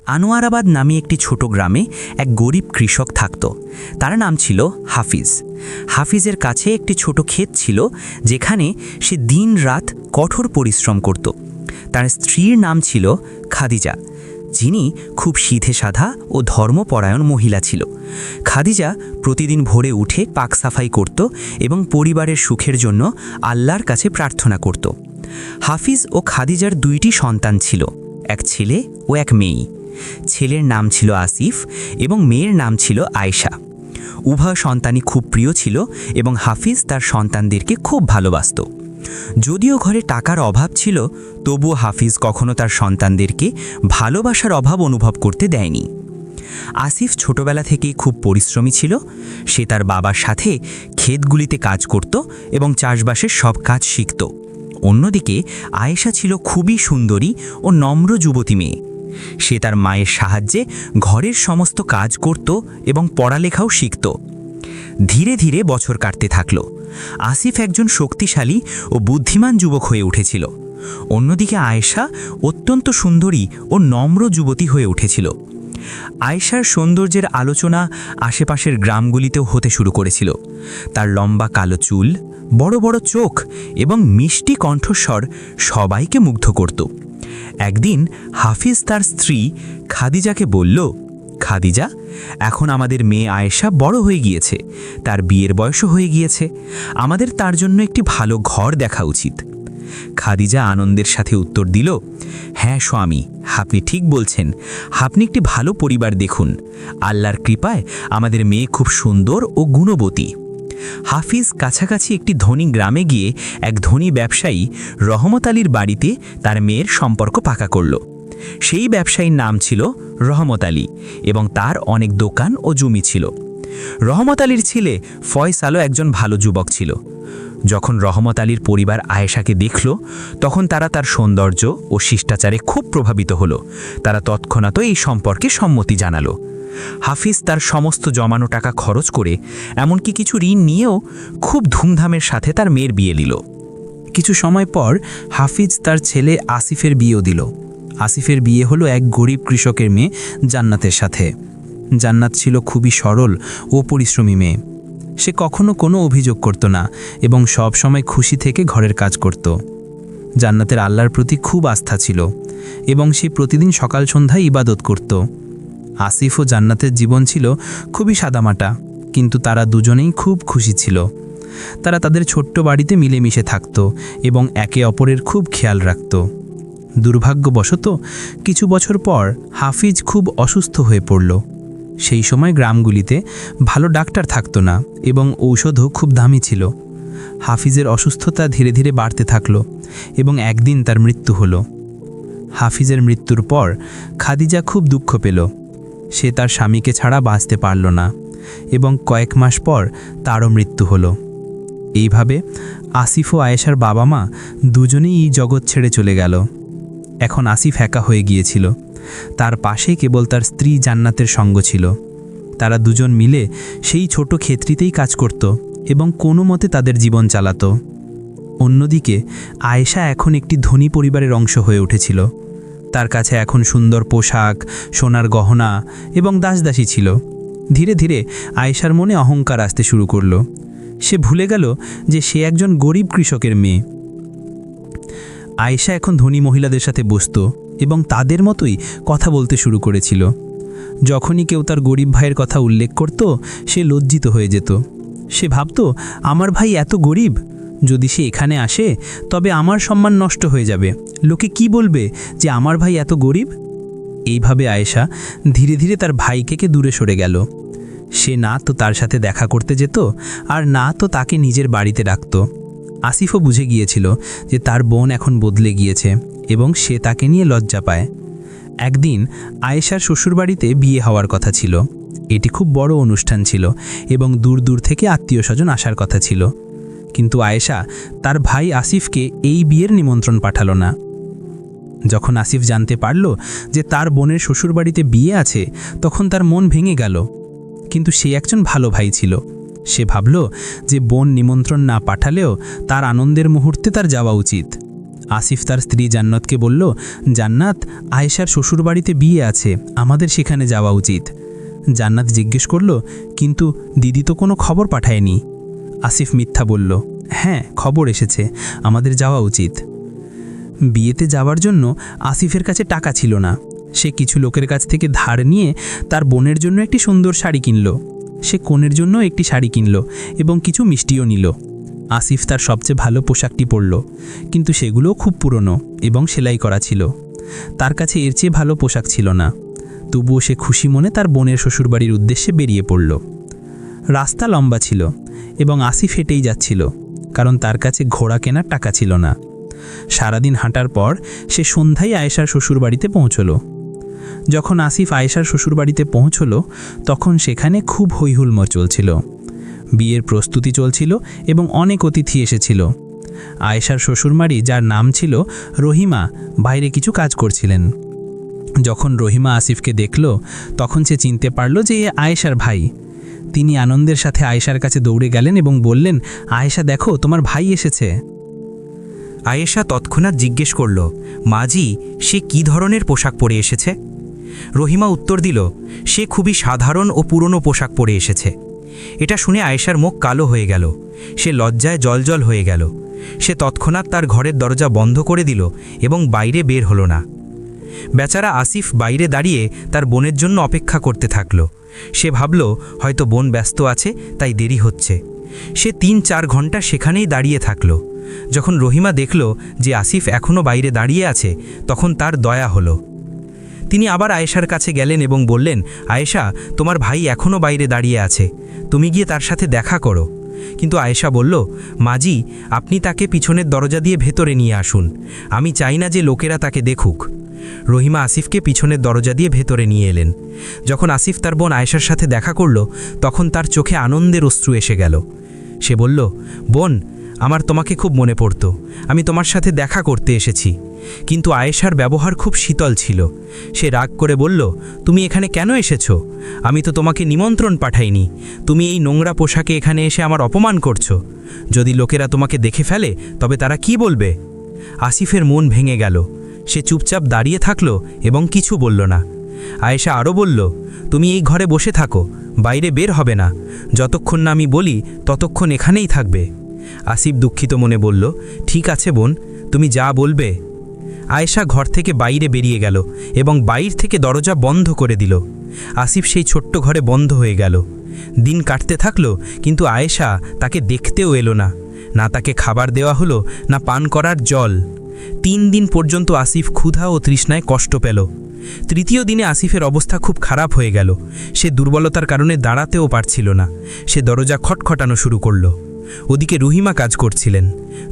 আনোয়ারাবাদ নামে একটি ছোট গ্রামে এক গরিব কৃষক থাকত। তার নাম ছিল হাফিজ। হাফিজের কাছে একটি ছোট ক্ষেত ছিল, যেখানে সে দিনরাত কঠোর পরিশ্রম করত। তার স্ত্রীর নাম ছিল খাদিজা, যিনি খুব সিধেসাধা ও ধর্মপরায়ণ মহিলা ছিল। খাদিজা প্রতিদিন ভোরে উঠে পাক সাফাই করত এবং পরিবারের সুখের জন্য আল্লাহর কাছে প্রার্থনা করত। হাফিজ ও খাদিজার দুইটি সন্তান ছিল, এক ছেলে ও এক মেয়ে। ছেলের নাম ছিল আসিফ এবং মেয়ের নাম ছিল আয়েশা। উভয় সন্তানই খুব প্রিয় ছিল এবং হাফিজ তার সন্তানদেরকে খুব ভালোবাসত। যদিও ঘরে টাকার অভাব ছিল, তবুও হাফিজ কখনো তার সন্তানদেরকে ভালোবাসার অভাব অনুভব করতে দেয়নি। আসিফ ছোটবেলা থেকেই খুব পরিশ্রমী ছিল। সে তার বাবার সাথে ক্ষেতগুলিতে কাজ করত এবং চাষবাসের সব কাজ শিখত। অন্যদিকে আয়েশা ছিল খুবই সুন্দরী ও নম্র যুবতী মেয়ে। সে তার মায়ের সাহায্যে ঘরের সমস্ত কাজ করত এবং পড়ালেখাও শিখত। ধীরে ধীরে বছর কাটতে থাকল। আসিফ একজন শক্তিশালী ও বুদ্ধিমান যুবক হয়ে উঠেছিল। অন্যদিকে আয়েশা অত্যন্ত সুন্দরী ও নম্র যুবতী হয়ে উঠেছিল। আয়েশার সৌন্দর্যের আলোচনা আশেপাশের গ্রামগুলিতেও হতে শুরু করেছিল। তার লম্বা কালো চুল, বড় বড় চোখ এবং মিষ্টি কণ্ঠস্বর সবাইকে মুগ্ধ করত। একদিন হাফিজ তার স্ত্রী খাদিজাকে বলল, খাদিজা, এখন আমাদের মেয়ে আয়েশা বড় হয়ে গিয়েছে, তার বিয়ের বয়সও হয়ে গিয়েছে, আমাদের তার জন্য একটি ভালো ঘর দেখা উচিত। খাদিজা আনন্দের সাথে উত্তর দিল, হ্যাঁ স্বামী, আপনি ঠিক বলছেন, আপনি একটি ভালো পরিবার দেখুন। আল্লাহর কৃপায় আমাদের মেয়ে খুব সুন্দর ও গুণবতী। হাফিজ কাছাকাছি একটি ধনী গ্রামে গিয়ে এক ধনী ব্যবসায়ী রহমত আলীর বাড়িতে তার মেয়ের সম্পর্ক পাকা করল। সেই ব্যবসায়ীর নাম ছিল রহমত আলী এবং তার অনেক দোকান ও জমি ছিল। রহমত আলীর ছেলে ফয়সালও একজন ভালো যুবক ছিল। যখন রহমত আলীর পরিবার আয়েশাকে দেখল, তখন তারা তার সৌন্দর্য ও শিষ্টাচারে খুব প্রভাবিত হলো। তারা তৎক্ষণাৎ এই সম্পর্কে সম্মতি জানালো। হাফিজ তার সমস্ত জমানো টাকা খরচ করে, এমনকি কিছু ঋণ নিয়েও খুব ধুমধামের সাথে তার মেয়ের বিয়ে দিল। কিছু সময় পর হাফিজ তার ছেলে আসিফের বিয়েও দিল। আসিফের বিয়ে হলো এক গরিব কৃষকের মেয়ে জান্নাতের সাথে। জান্নাত ছিল খুবই সরল ও পরিশ্রমী মেয়ে। সে কখনো কোনো অভিযোগ করত না এবং সব সময় খুশি থেকে ঘরের কাজ করত। জান্নাতের আল্লাহর প্রতি খুব আস্থা ছিল এবং সে প্রতিদিন সকাল সন্ধ্যায় ইবাদত করত। আসিফ ও জান্নাতের জীবন ছিল খুবই সাদামাটা, কিন্তু তারা দুজনেই খুব খুশি ছিল। তারা তাদের ছোট্ট বাড়িতে মিলেমিশে থাকত এবং একে অপরের খুব খেয়াল রাখত। দুর্ভাগ্যবশত কিছু বছর পর হাফিজ খুব অসুস্থ হয়ে পড়ল। সেই সময় গ্রামগুলিতে ভালো ডাক্তার থাকতো না এবং ঔষধও খুব দামি ছিল। হাফিজের অসুস্থতা ধীরে ধীরে বাড়তে থাকল এবং একদিন তার মৃত্যু হলো। হাফিজের মৃত্যুর পর খাদিজা খুব দুঃখ পেল। সে তার স্বামীকে ছাড়া বাঁচতে পারল না এবং কয়েক মাস পর তারও মৃত্যু হলো। এইভাবে আসিফ ও আয়েশার বাবা মা দুজনেই এই জগৎ ছেড়ে চলে গেল। এখন আসিফ একা হয়ে গিয়েছিল। তার পাশে কেবল তার স্ত্রী জান্নাতের সঙ্গ ছিল। তারা দুজন মিলে সেই ছোট ক্ষেত্রিতেই কাজ করত এবং কোনো মতে তাদের জীবন চালাত। অন্যদিকে আয়েশা এখন একটি ধনী পরিবারের অংশ হয়ে উঠেছিল। তার কাছে এখন সুন্দর পোশাক, সোনার গহনা এবং দাসদাসী ছিল। ধীরে ধীরে আয়েশার মনে অহংকার আসতে শুরু করল। সে ভুলে গেল যে সে একজন গরিব কৃষকের মেয়ে। আয়েশা এখন ধনী মহিলাদের সাথে বসত এবং তাদের মতোই কথা বলতে শুরু করেছিল। যখনই কেউ তার গরিব ভাইয়ের কথা উল্লেখ করত, সে লজ্জিত হয়ে যেত। সে ভাবত, আমার ভাই এত গরিব, যদি সে এখানে আসে তবে আমার সম্মান নষ্ট হয়ে যাবে। লোকে কি বলবে যে আমার ভাই এত গরিব? এইভাবে আয়েশা ধীরে ধীরে তার ভাইকে দূরে সরে গেল। সে না তো তার সাথে দেখা করতে যেত আর না তো তাকে নিজের বাড়িতে রাখত। আসিফও বুঝে গিয়েছিল যে তার বোন এখন বদলে গিয়েছে এবং সে তাকে নিয়ে লজ্জা পায়। একদিন আয়েশার শ্বশুরবাড়িতে বিয়ে হওয়ার কথা ছিল। এটি খুব বড় অনুষ্ঠান ছিল এবং দূর দূর থেকে আত্মীয় স্বজন আসার কথা ছিল। কিন্তু আয়েশা তার ভাই আসিফকে এই বিয়ের নিমন্ত্রণ পাঠালো না। যখন আসিফ জানতে পারল যে তার বোনের শ্বশুরবাড়িতে বিয়ে আছে, তখন তার মন ভেঙে গেল। কিন্তু সে একজন ভালো ভাই ছিল। সে ভাবল যে বোন নিমন্ত্রণ না পাঠালেও তার আনন্দের মুহূর্তে তার যাওয়া উচিত। আসিফ তার স্ত্রী জান্নাতকে বলল, জান্নাত, আয়েশার শ্বশুরবাড়িতে বিয়ে আছে, আমাদের সেখানে যাওয়া উচিত। জান্নাত জিজ্ঞেস করল, কিন্তু দিদি তো কোনো খবর পাঠায়নি। আসিফ মিথ্যা বলল, হ্যাঁ খবর এসেছে, আমাদের যাওয়া উচিত। বিয়েতে যাওয়ার জন্য আসিফের কাছে টাকা ছিল না। সে কিছু লোকের কাছ থেকে ধার নিয়ে তার বোনের জন্য একটি সুন্দর শাড়ি কিনল। সে কনের জন্য একটি শাড়ি কিনল এবং কিছু মিষ্টিও নিল। আসিফ তার সবচেয়ে ভালো পোশাকটি পরল, কিন্তু সেগুলোও খুব পুরনো এবং সেলাই করা ছিল। তার কাছে এর চেয়ে ভালো পোশাক ছিল না। তবুও সে খুশি মনে তার বোনের শ্বশুরবাড়ির উদ্দেশ্যে বেরিয়ে পড়ল। রাস্তা লম্বা ছিল এবং আসিফ হেঁটেই যাচ্ছিল, কারণ তার কাছে ঘোড়া কেনার টাকা ছিল না। সারাদিন হাঁটার পর সে সন্ধ্যায় আয়েশার শ্বশুরবাড়িতে পৌঁছল। যখন আসিফ আয়েশার শ্বশুরবাড়িতে পৌঁছল, তখন সেখানে খুব হৈহুল্লোড় চলছিল। বিয়ের প্রস্তুতি চলছিল এবং অনেক অতিথি এসেছিল। আয়েশার শ্বশুরবাড়ি, যার নাম ছিল রহিমা, বাইরে কিছু কাজ করছিলেন। যখন রহিমা আসিফকে দেখল, তখন সে চিনতে পারল যে এ আয়েশার ভাই। তিনি আনন্দের সাথে আয়েশার কাছে দৌড়ে গেলেন এবং বললেন, আয়েশা দেখো, তোমার ভাই এসেছে। আয়েশা তৎক্ষণাৎ জিজ্ঞেস করল, মাজি, সে কি ধরনের পোশাক পরে এসেছে? রহিমা উত্তর দিল, সে খুবই সাধারণ ও পুরনো পোশাক পরে এসেছে। এটা শুনে আয়েশার মুখ কালো হয়ে গেল। সে লজ্জায় জলজল হয়ে গেল। সে তৎক্ষণাৎ তার ঘরের দরজা বন্ধ করে দিল এবং বাইরে বের হলো না। বেচারা আসিফ বাইরে দাঁড়িয়ে তার বোনের জন্য অপেক্ষা করতে থাকল। সে ভাবল, হয়তো বোন ব্যস্ত আছে, তাই দেরি হচ্ছে। সে ৩-৪ ঘন্টা সেখানেই দাঁড়িয়ে থাকল। যখন রহিমা দেখল যে আসিফ এখনও বাইরে দাঁড়িয়ে আছে, তখন তার দয়া হলো। তিনি আবার আয়েশার কাছে গেলেন এবং বললেন, আয়েশা, তোমার ভাই এখনও বাইরে দাঁড়িয়ে আছে, তুমি গিয়ে তার সাথে দেখা করো। কিন্তু আয়েশা বলল, মাজি, আপনি তাকে পিছনের দরজা দিয়ে ভেতরে নিয়ে আসুন, আমি চাই না যে লোকেরা তাকে দেখুক। রহিমা আসিফকে পিছনের দরজা দিয়ে ভেতরে নিয়ে এলেন। যখন আসিফ তার বোন আয়েশার সাথে দেখা করল, তখন তার চোখে আনন্দের অশ্রু এসে গেল। সে বলল, বোন, আমার তোমাকে খুব মনে পড়ত, আমি তোমার সাথে দেখা করতে এসেছি। কিন্তু আয়েশার ব্যবহার খুব শীতল ছিল। সে রাগ করে বলল, তুমি এখানে কেন এসেছো? আমি তো তোমাকে নিমন্ত্রণ পাঠাইনি। তুমি এই নোংরা পোশাকে এখানে এসে আমার অপমান করছো। যদি লোকেরা তোমাকে দেখে ফেলে, তবে তারা কি বলবে? আসিফের মন ভেঙে গেল। সে চুপচাপ দাঁড়িয়ে থাকল এবং কিছু বলল না। আয়েশা আরও বলল, তুমি এই ঘরে বসে থাকো, বাইরে বের হবে না। যতক্ষণ না আমি বলি, ততক্ষণ এখানেই থাকবে। আসিফ দুঃখিত মনে বলল, ঠিক আছে বোন, তুমি যা বলবে। আয়েশা ঘর থেকে বাইরে বেরিয়ে গেল এবং বাইর থেকে দরজা বন্ধ করে দিল। আসিফ সেই ছোট্ট ঘরে বন্ধ হয়ে গেল। দিন কাটতে থাকলো, কিন্তু আয়েশা তাকে দেখতেও এলো না। না তাকে খাবার দেওয়া হলো, না পান করার জল। 3 দিন পর্যন্ত আসিফ ক্ষুধা ও তৃষ্ণায় কষ্ট পেল। তৃতীয় দিনে আসিফের অবস্থা খুব খারাপ হয়ে গেল। সে দুর্বলতার কারণে দাঁড়াতেও পারছিল না। সে দরজা খটখটানো শুরু করল। ওদিকে রহিমা কাজ করছিলেন।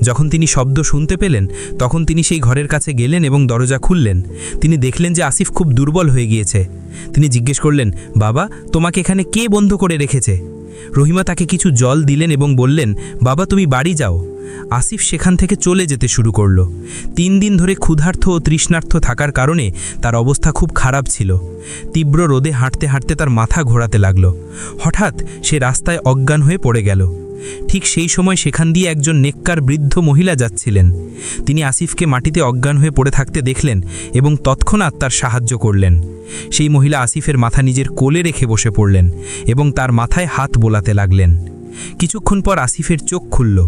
যখন তিনি শব্দ শুনতে পেলেন, তখন তিনি সেই ঘরের কাছে গেলেন এবং দরজা খুললেন। তিনি দেখলেন যে আসিফ খুব দুর্বল হয়ে গিয়েছে। তিনি জিজ্ঞেস করলেন, বাবা, তোমাকে এখানে কে বন্ধ করে রেখেছে? রহিমা তাকে কিছু জল দিলেন এবং বললেন, বাবা, তুমি বাড়ি যাও। আসিফ সেখান থেকে চলে যেতে শুরু করল। 3 দিন ধরে ক্ষুধার্ত ও তৃষ্ণার্ত থাকার কারণে তার অবস্থা খুব খারাপ ছিল। তীব্র রোদে হাঁটতে হাঁটতে তার মাথা ঘোরাতে লাগল। হঠাৎ সে রাস্তায় অজ্ঞান হয়ে পড়ে গেল। ঠিক সেই সময় সেখান দিয়ে একজন নেককার বৃদ্ধ মহিলা যাচ্ছিলেন। তিনি আসিফকে মাটিতে অজ্ঞান হয়ে পড়ে থাকতে দেখলেন এবং তৎক্ষণাৎ তার সাহায্য করলেন। সেই মহিলা আসিফের মাথা নিজের কোলে রেখে বসে পড়লেন এবং তার মাথায় হাত বোলাতে লাগলেন। কিছুক্ষণ পর আসিফের চোখ খুলল।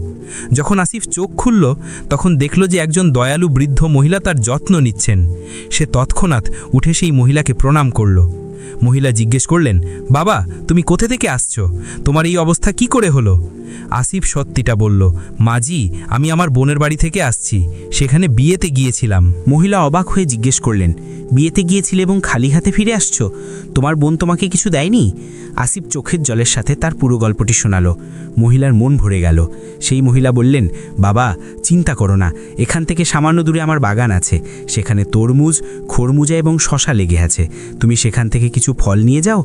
যখন আসিফ চোখ খুলল, তখন দেখল যে একজন দয়ালু বৃদ্ধ মহিলা তার যত্ন নিচ্ছেন। সে তৎক্ষণাৎ উঠে সেই মহিলাকে প্রণাম করল। মহিলা জিজ্ঞেস করলেন, বাবা, তুমি কোথা থেকে আসছো? তোমার এই অবস্থা কি করে হলো? আসিফ সত্যিটা বলল, মাজি, আমি আমার বোনের বাড়ি থেকে আসছি, সেখানে বিয়েতে গিয়েছিলাম। মহিলা অবাক হয়ে জিজ্ঞেস করলেন, বিয়েতে গিয়েছিলে এবং খালি হাতে ফিরে আসছো? তোমার বোন তোমাকে কিছু দেয়নি? আসিফ চোখের জলের সাথে তার পুরো গল্পটি শোনালো। মহিলার মন ভরে গেল। সেই মহিলা বললেন, বাবা, চিন্তা করো না, এখান থেকে সামান্য দূরে আমার বাগান আছে। সেখানে তরমুজ, খরমুজা এবং শশা লেগে আছে। তুমি সেখান থেকে কিছু ফল নিয়ে যাও।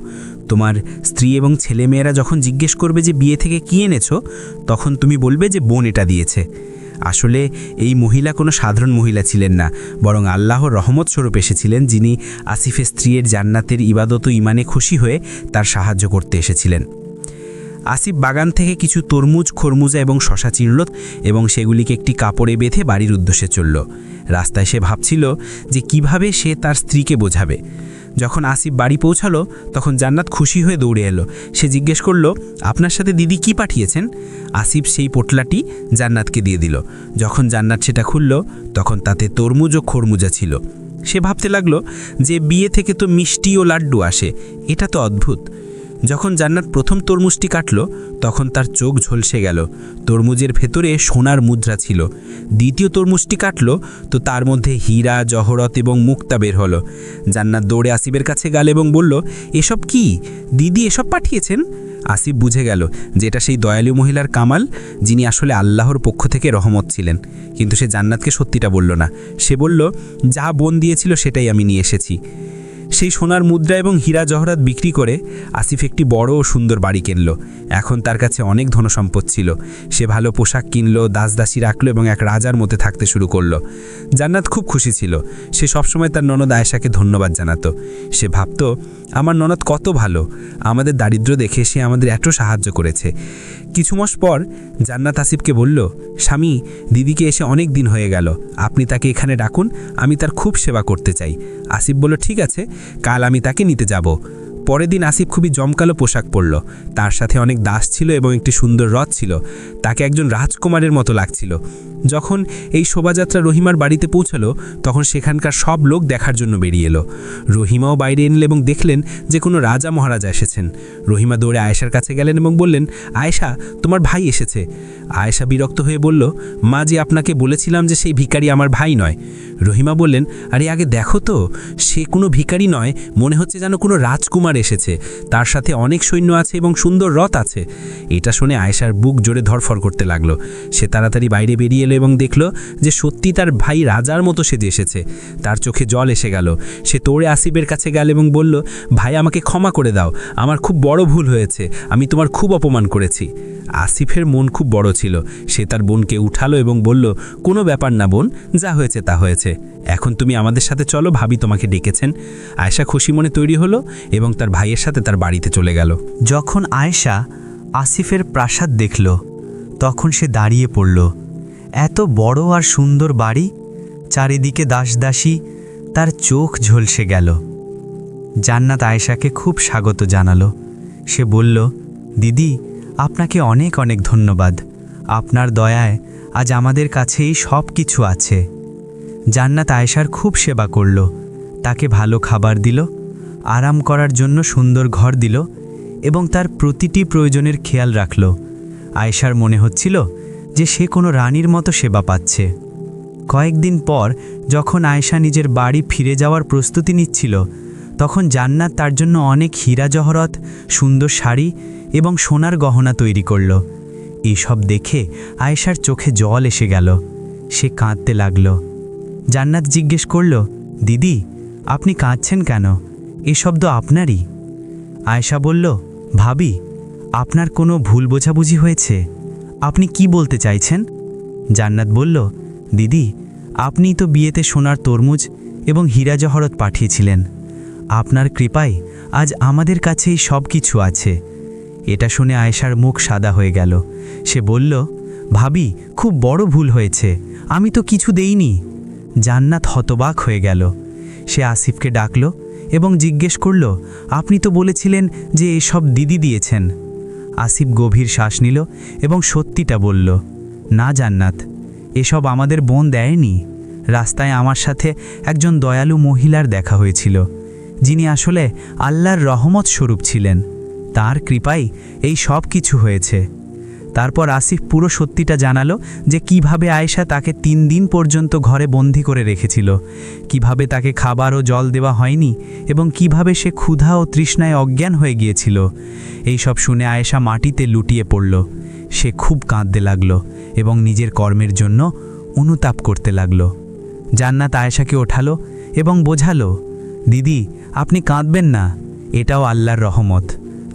তোমার স্ত্রী এবং ছেলেমেয়েরা যখন জিজ্ঞেস করবে যে বিয়ে থেকে কী এনেছো, তখন তুমি বলবে যে বোন এটা দিয়েছে। আসলে এই মহিলা কোনো সাধারণ মহিলা ছিলেন না, বরং আল্লাহর রহমত স্বরূপ এসেছিলেন, যিনি আসিফের স্ত্রীর জান্নাতের ইবাদত ও ইমানে খুশি হয়ে তার সাহায্য করতে এসেছিলেন। আসিফ বাগান থেকে কিছু তরমুজ, খরমুজা এবং শশা চিনল এবং সেগুলিকে একটি কাপড়ে বেঁধে বাড়ির উদ্দেশ্যে চলল। রাস্তায় সে ভাবছিল যে কিভাবে সে তার স্ত্রীকে বোঝাবে। যখন আসিফ বাড়ি পৌঁছালো তখন জান্নাত খুশি হয়ে দৌড়ে এলো। সে জিজ্ঞেস করলো, আপনার সাথে দিদি কি পাঠিয়েছেন? আসিফ সেই পোটলাটি জান্নাতকে দিয়ে দিল। যখন জান্নাত সেটা খুলল তখন তাতে তরমুজ ও খরমুজা ছিল। সে ভাবতে লাগলো যে বিয়ে থেকে তো মিষ্টি ও লাড্ডু আসে, এটা তো অদ্ভুত। যখন জান্নাত প্রথম তরমুজটি কাটল তখন তার চোখ ঝলসে গেল। তরমুজের ভেতরে সোনার মুদ্রা ছিল। দ্বিতীয় তরমুজটি কাটল তো তার মধ্যে হীরা, জহরত এবং মুক্তা বের হলো। জান্নাত দৌড়ে আসিফের কাছে গেল এবং বলল, এসব কি দিদি, এসব পাঠিয়েছেন? আসিফ বুঝে গেল যে এটা সেই দয়ালু মহিলার কামাল, যিনি আসলে আল্লাহর পক্ষ থেকে রহমত ছিলেন। কিন্তু সে জান্নাতকে সত্যিটা বলল না। সে বলল, যা বোন দিয়েছিল সেটাই আমি নিয়ে এসেছি। সেই সোনার মুদ্রা এবং হীরা জহরাত বিক্রি করে আসিফ একটি বড় ও সুন্দর বাড়ি কিনল। এখন তার কাছে অনেক ধনসম্পদ ছিল। সে ভালো পোশাক কিনল, দাসদাসী রাখলো এবং এক রাজার মধ্যে থাকতে শুরু করলো। জান্নাত খুব খুশি ছিল। সে সবসময় তার ননদ আয়েশাকে ধন্যবাদ জানাতো। সে ভাবত, আমার ননদ কত ভালো, আমাদের দারিদ্র দেখে সে আমাদের এত সাহায্য করেছে। কিছু মাস পর জান্নাত আসিফকে বলল, স্বামী, দিদিকে এসে অনেক দিন হয়ে গেল, আপনি তাকে এখানে ডাকুন, আমি তার খুব সেবা করতে চাই। আসিফ বলল, ঠিক আছে, কাল আমি তাকে নিতে যাব। পরের দিন আসিফ খুবই জমকালো পোশাক পরল। তার সাথে অনেক দাস ছিল এবং একটি সুন্দর রথ ছিল। তাকে একজন রাজকুমারের মতো লাগছিল। যখন এই শোভাযাত্রা রহিমার বাড়িতে পৌঁছালো তখন সেখানকার সব লোক দেখার জন্য বেরিয়ে এলো। রহিমাও বাইরে এলেন এবং দেখলেন যে কোনো রাজা মহারাজা এসেছেন। রহিমা দৌড়ে আয়েশার কাছে গেলেন এবং বললেন, আয়েশা, তোমার ভাই এসেছে। আয়েশা বিরক্ত হয়ে বলল, মা, যে আপনাকে বলেছিলাম যে সেই ভিখারি আমার ভাই নয়। রহিমা বললেন, আরে আগে দেখো তো, সে কোনো ভিখারি নয়, মনে হচ্ছে যেন কোনো রাজকুমার এসেছে। তার সাথে অনেক সৈন্য আছে এবং সুন্দর রথ আছে। এটা শুনে আয়েশার বুক জোরে ধরফর করতে লাগলো। সে তাড়াতাড়ি বাইরে বেরিয়ে এলো এবং দেখল যে সত্যি তার ভাই রাজার মতো সেজে এসেছে। তার চোখে জল এসে গেল। সে দৌড়ে আসিফের কাছে গেল এবং বলল, ভাই, আমাকে ক্ষমা করে দাও, আমার খুব বড় ভুল হয়েছে, আমি তোমার খুব অপমান করেছি। আসিফের মন খুব বড় ছিল। সে তার বোনকে উঠালো এবং বলল, কোনো ব্যাপার না বোন, যা হয়েছে তা হয়েছে, এখন তুমি আমাদের সাথে চলো, ভাবি তোমাকে ডেকেছেন। আয়েশা খুশি মনে তৈরি হলো এবং তার ভাইয়ের সাথে তার বাড়িতে চলে গেল। যখন আয়েশা আসিফের প্রাসাদ দেখল তখন সে দাঁড়িয়ে পড়ল। এত বড় আর সুন্দর বাড়ি, চারিদিকে দাসদাসী, তার চোখ ঝলসে গেল। জান্নাত আয়েশাকে খুব স্বাগত জানালো। সে বলল, দিদি, আপনাকে অনেক অনেক ধন্যবাদ, আপনার দয়ায় আজ আমাদের কাছেই সব কিছু আছে। জান্নাত আয়েশার খুব সেবা করল, তাকে ভালো খাবার দিল, আরাম করার জন্য সুন্দর ঘর দিল এবং তার প্রতিটি প্রয়োজনের খেয়াল রাখল। আয়েশার মনে হচ্ছিল যে সে কোনো রানীর মতো সেবা পাচ্ছে। কয়েকদিন পর যখন আয়েশা নিজের বাড়ি ফিরে যাওয়ার প্রস্তুতি নিচ্ছিল তখন জান্নাত তার জন্য অনেক হীরা জহরত, সুন্দর শাড়ি এবং সোনার গহনা তৈরি করল। এইসব দেখে আয়েশার চোখে জল এসে গেল। সে কাঁদতে লাগল। জান্নাত জিজ্ঞেস করল, দিদি, আপনি কাঁদছেন কেন? এসব তো আপনারই। আয়েশা বলল, ভাবি, আপনার কোনো ভুল বোঝাবুঝি হয়েছে, আপনি কি বলতে চাইছেন? জান্নাত বলল, দিদি, আপনিই তো বিয়েতে সোনার তরমুজ এবং হীরা জহরত পাঠিয়েছিলেন। আপনার কৃপায় আজ আমাদের কাছেই সব কিছু আছে। এটা শুনে আয়েশার মুখ সাদা হয়ে গেল। সে বলল, ভাবি, খুব বড় ভুল হয়েছে, আমি তো কিছু দেইনি। জান্নাত হতবাক হয়ে গেল। সে আসিফকে ডাকল এবং জিজ্ঞেস করল, আপনি তো বলেছিলেন যে এসব দিদি দিয়েছেন। আসিফ গভীর শ্বাস নিল এবং সত্যিটা বলল, না জান্নাত, এসব আমাদের বোন দেয়নি। রাস্তায় আমার সাথে একজন দয়ালু মহিলার দেখা হয়েছিল, যিনি আসলে আল্লাহর রহমত স্বরূপ ছিলেন। তার কৃপায় এই সব কিছু হয়েছে। তারপর আসিফ পুরো সত্যিটা জানালো যে কিভাবে আয়েশা তাকে 3 দিন পর্যন্ত ঘরে বন্দি করে রেখেছিল, কিভাবে তাকে খাবার ও জল দেওয়া হয়নি এবং কিভাবে সে ক্ষুধা ও তৃষ্ণায় অজ্ঞান হয়ে গিয়েছিল। এই সব শুনে আয়েশা মাটিতে লুটিয়ে পড়ল। সে খুব কাঁদতে লাগল এবং নিজের কর্মের জন্য অনুতাপ করতে লাগল। জান্নাত আয়েশাকে ওঠালো এবং বোঝালো, দিদি, আপনি কাঁদবেন না, এটাও আল্লাহর রহমত।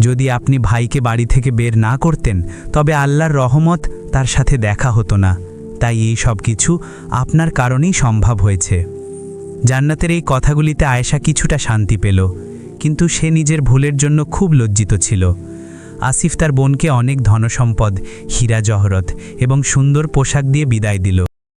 যদি আপনি ভাইকে বাড়ি থেকে বের না করতেন তবে আল্লাহর রহমত তার সাথে দেখা হতো না। তাই এই সব কিছু আপনার কারণেই সম্ভব হয়েছে। জান্নাতের এই কথাগুলিতে আয়েশা কিছুটা শান্তি পেল, কিন্তু সে নিজের ভুলের জন্য খুব লজ্জিত ছিল। আসিফ তার বোনকে অনেক ধনসম্পদ, হীরা জহরত এবং সুন্দর পোশাক দিয়ে বিদায় দিল।